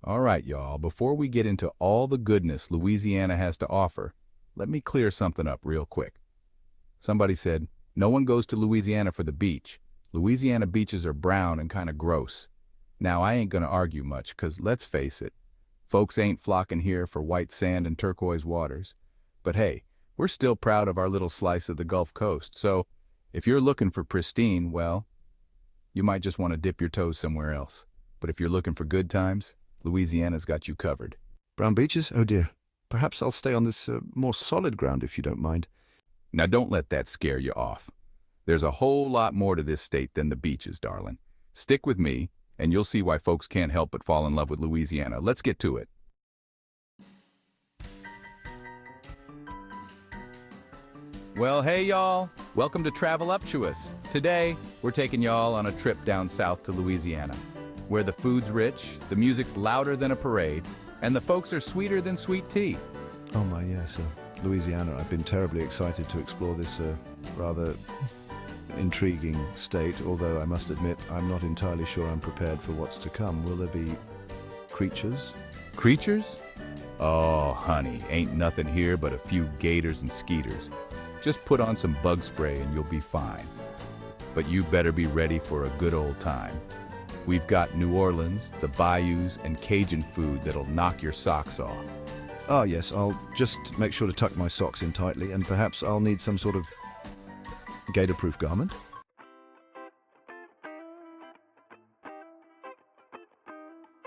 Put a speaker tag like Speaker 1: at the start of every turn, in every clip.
Speaker 1: All right, y'all, before we get into all the goodness Louisiana has to offer, let me clear something up real quick. Somebody said, no one goes to Louisiana for the beach. Louisiana beaches are brown and kind of gross. Now, I ain't gonna argue much, 'cause let's face it, folks ain't flocking here for white sand and turquoise waters. But hey, we're still proud of our little slice of the Gulf Coast, so if you're looking for pristine, well, you might just want to dip your toes somewhere else. But if you're looking for good times, Louisiana's got you covered.
Speaker 2: Brown beaches? Oh dear. Perhaps I'll stay on this more solid ground if you don't mind.
Speaker 1: Now don't let that scare you off. There's a whole lot more to this state than the beaches, darling. Stick with me, and you'll see why folks can't help but fall in love with Louisiana. Let's get to it. Well, hey y'all, welcome to Traveluptuous. Today, we're taking y'all on a trip down south to Louisiana, where the food's rich, the music's louder than a parade, and the folks are sweeter than sweet tea.
Speaker 2: Oh my, yes, Louisiana. I've been terribly excited to explore this rather intriguing state, although I must admit I'm not entirely sure I'm prepared for what's to come. Will there be creatures?
Speaker 1: Creatures? Oh, honey, ain't nothing here but a few gators and skeeters. Just put on some bug spray and you'll be fine. But you better be ready for a good old time. We've got New Orleans, the bayous, and Cajun food that'll knock your socks off.
Speaker 2: Ah, yes, I'll just make sure to tuck my socks in tightly, and perhaps I'll need some sort of gator-proof garment.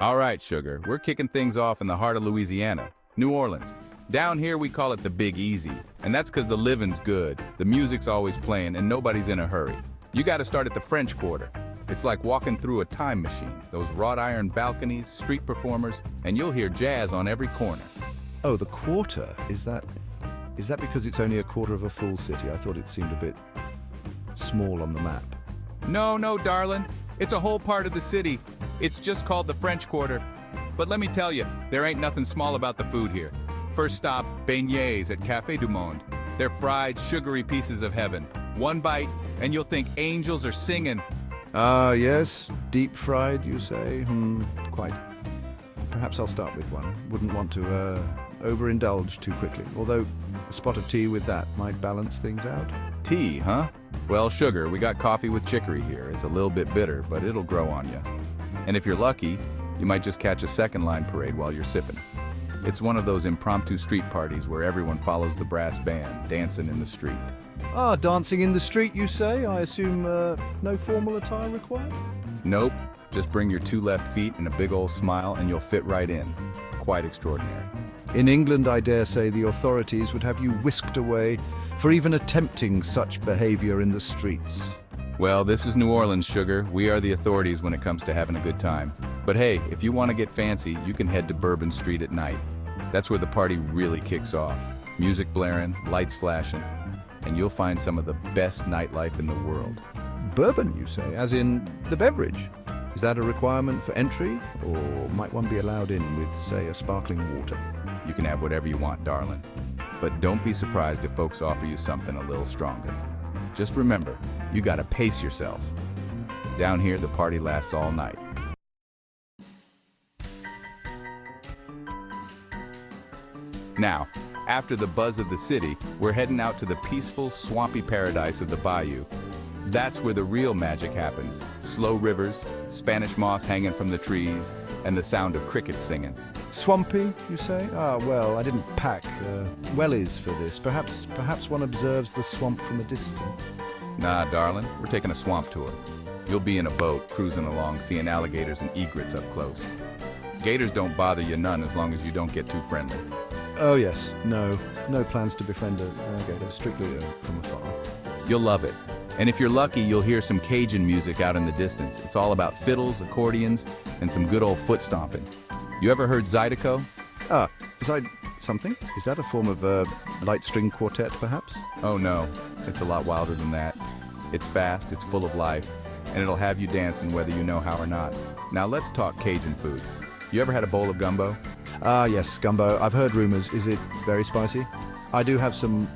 Speaker 1: All right, sugar, we're kicking things off in the heart of Louisiana, New Orleans. Down here we call it the Big Easy, and that's because the living's good, the music's always playing, and nobody's in a hurry. You gotta start at the French Quarter. It's like walking through a time machine. Those wrought iron balconies, street performers, and you'll hear jazz on every corner.
Speaker 2: Oh, the Quarter? Is that because it's only a quarter of a full city? I thought it seemed a bit small on the map.
Speaker 1: No, darling. It's a whole part of the city. It's just called the French Quarter. But let me tell you, there ain't nothing small about the food here. First stop, Beignets at Café Du Monde. They're fried, sugary pieces of heaven. One bite, and you'll think angels are singing.
Speaker 2: Ah, yes. Deep fried, you say? Quite. Perhaps I'll start with one. Wouldn't want to overindulge too quickly. Although a spot of tea with that might balance things out.
Speaker 1: Tea, huh? Well, sugar, we got coffee with chicory here. It's a little bit bitter, but it'll grow on you. And if you're lucky, you might just catch a second line parade while you're sipping. It's one of those impromptu street parties where everyone follows the brass band, dancing in the street.
Speaker 2: Ah, dancing in the street, you say? I assume no formal attire required?
Speaker 1: Nope. Just bring your two left feet and a big old smile and you'll fit right in. Quite extraordinary.
Speaker 2: In England, I dare say, the authorities would have you whisked away for even attempting such behavior in the streets.
Speaker 1: Well, this is New Orleans, sugar. We are the authorities when it comes to having a good time. But hey, if you want to get fancy, you can head to Bourbon Street at night. That's where the party really kicks off. Music blaring, lights flashing, and you'll find some of the best nightlife in the world.
Speaker 2: Bourbon, you say, as in the beverage? Is that a requirement for entry, or might one be allowed in with, say, a sparkling water?
Speaker 1: You can have whatever you want, darling. But don't be surprised if folks offer you something a little stronger. Just remember, you gotta pace yourself. Down here, the party lasts all night. Now, after the buzz of the city, we're heading out to the peaceful, swampy paradise of the Bayou. That's where the real magic happens. Slow rivers, Spanish moss hanging from the trees, and the sound of crickets singing.
Speaker 2: Swampy, you say? Ah, well, I didn't pack wellies for this. Perhaps one observes the swamp from a distance.
Speaker 1: Nah, darling, we're taking a swamp tour. You'll be in a boat, cruising along, seeing alligators and egrets up close. Gators don't bother you none as long as you don't get too friendly.
Speaker 2: Oh yes, no plans to befriend a gator, strictly from afar.
Speaker 1: You'll love it. And if you're lucky, you'll hear some Cajun music out in the distance. It's all about fiddles, accordions, and some good old foot stomping. You ever heard Zydeco?
Speaker 2: Ah, something? Is that a form of light string quartet, perhaps?
Speaker 1: Oh no, it's a lot wilder than that. It's fast, it's full of life, and it'll have you dancing whether you know how or not. Now let's talk Cajun food. You ever had a bowl of gumbo?
Speaker 2: Ah, yes, gumbo. I've heard rumors. Is it very spicy? I do have some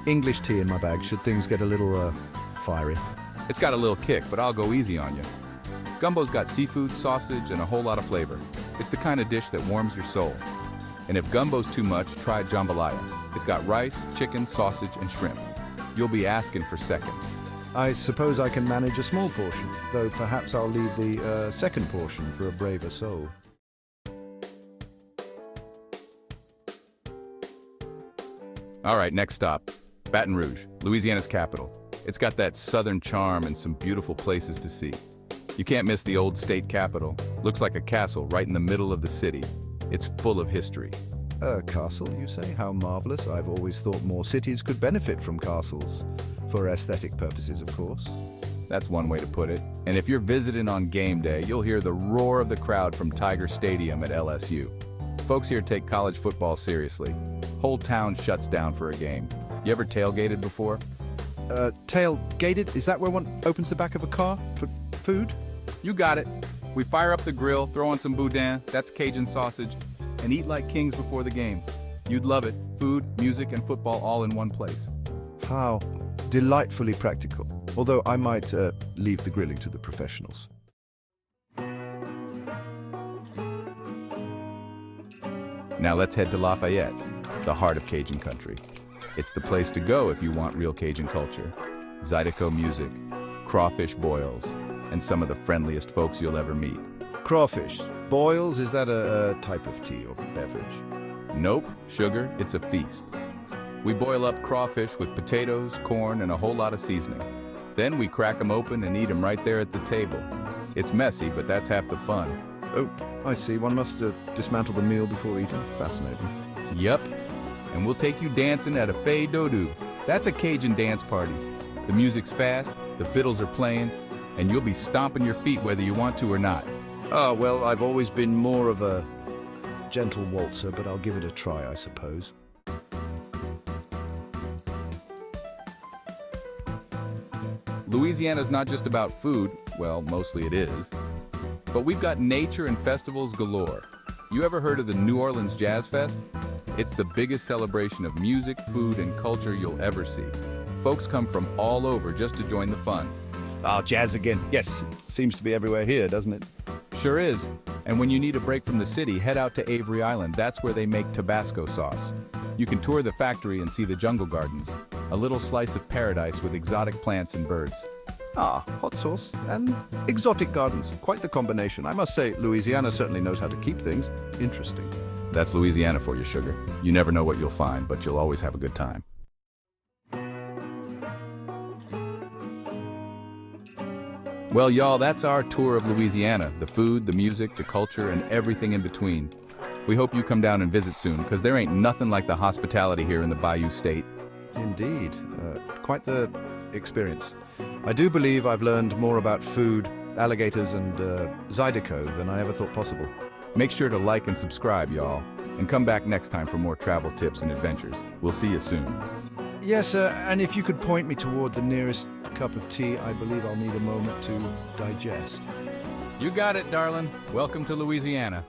Speaker 2: English tea in my bag, should things get a little fiery.
Speaker 1: It's got a little kick, but I'll go easy on you. Gumbo's got seafood, sausage, and a whole lot of flavor. It's the kind of dish that warms your soul. And if gumbo's too much, try jambalaya. It's got rice, chicken, sausage, and shrimp. You'll be asking for seconds.
Speaker 2: I suppose I can manage a small portion, though perhaps I'll leave the second portion for a braver soul.
Speaker 1: All right, next stop, Baton Rouge, Louisiana's capital. It's got that southern charm and some beautiful places to see. You can't miss the old state capitol. Looks like a castle right in the middle of the city. It's full of history.
Speaker 2: A castle, you say? How marvelous. I've always thought more cities could benefit from castles. For aesthetic purposes, of course.
Speaker 1: That's one way to put it. And if you're visiting on game day, you'll hear the roar of the crowd from Tiger Stadium at LSU. Folks here take college football seriously. Whole town shuts down for a game. You ever tailgated before?
Speaker 2: Tailgated? Is that where one opens the back of a car for food?
Speaker 1: You got it. We fire up the grill, throw on some boudin, that's Cajun sausage, and eat like kings before the game. You'd love it. Food, music, and football all in one place.
Speaker 2: How delightfully practical. Although I might leave the grilling to the professionals.
Speaker 1: Now let's head to Lafayette, the heart of Cajun country. It's the place to go if you want real Cajun culture. Zydeco music, crawfish boils, and some of the friendliest folks you'll ever meet.
Speaker 2: Crawfish. Boils, is that a type of tea or beverage?
Speaker 1: Nope, sugar, it's a feast. We boil up crawfish with potatoes, corn, and a whole lot of seasoning. Then we crack them open and eat them right there at the table. It's messy, but that's half the fun.
Speaker 2: Oh, I see. One must dismantle the meal before eating. Fascinating.
Speaker 1: Yup. And we'll take you dancing at a fey dodu. That's a Cajun dance party. The music's fast, the fiddles are playing, and you'll be stomping your feet whether you want to or not.
Speaker 2: Ah, well, I've always been more of a gentle waltzer, but I'll give it a try, I suppose.
Speaker 1: Louisiana's not just about food, well, mostly it is, but we've got nature and festivals galore. You ever heard of the New Orleans Jazz Fest? It's the biggest celebration of music, food, and culture you'll ever see. Folks come from all over just to join the fun.
Speaker 2: Ah, jazz again. Yes, it seems to be everywhere here, doesn't it?
Speaker 1: Sure is. And when you need a break from the city, head out to Avery Island. That's where they make Tabasco sauce. You can tour the factory and see the jungle gardens, a little slice of paradise with exotic plants and birds.
Speaker 2: Ah, hot sauce and exotic gardens. Quite the combination. I must say, Louisiana certainly knows how to keep things interesting.
Speaker 1: That's Louisiana for you, sugar. You never know what you'll find, but you'll always have a good time. Well, y'all, that's our tour of Louisiana. The food, the music, the culture, and everything in between. We hope you come down and visit soon, because there ain't nothing like the hospitality here in the Bayou State.
Speaker 2: Indeed. Quite the experience. I do believe I've learned more about food, alligators, and Zydeco than I ever thought possible.
Speaker 1: Make sure to like and subscribe, y'all, and come back next time for more travel tips and adventures. We'll see you soon.
Speaker 2: Yes, and if you could point me toward the nearest cup of tea, I believe I'll need a moment to digest.
Speaker 1: You got it, darling. Welcome to Louisiana.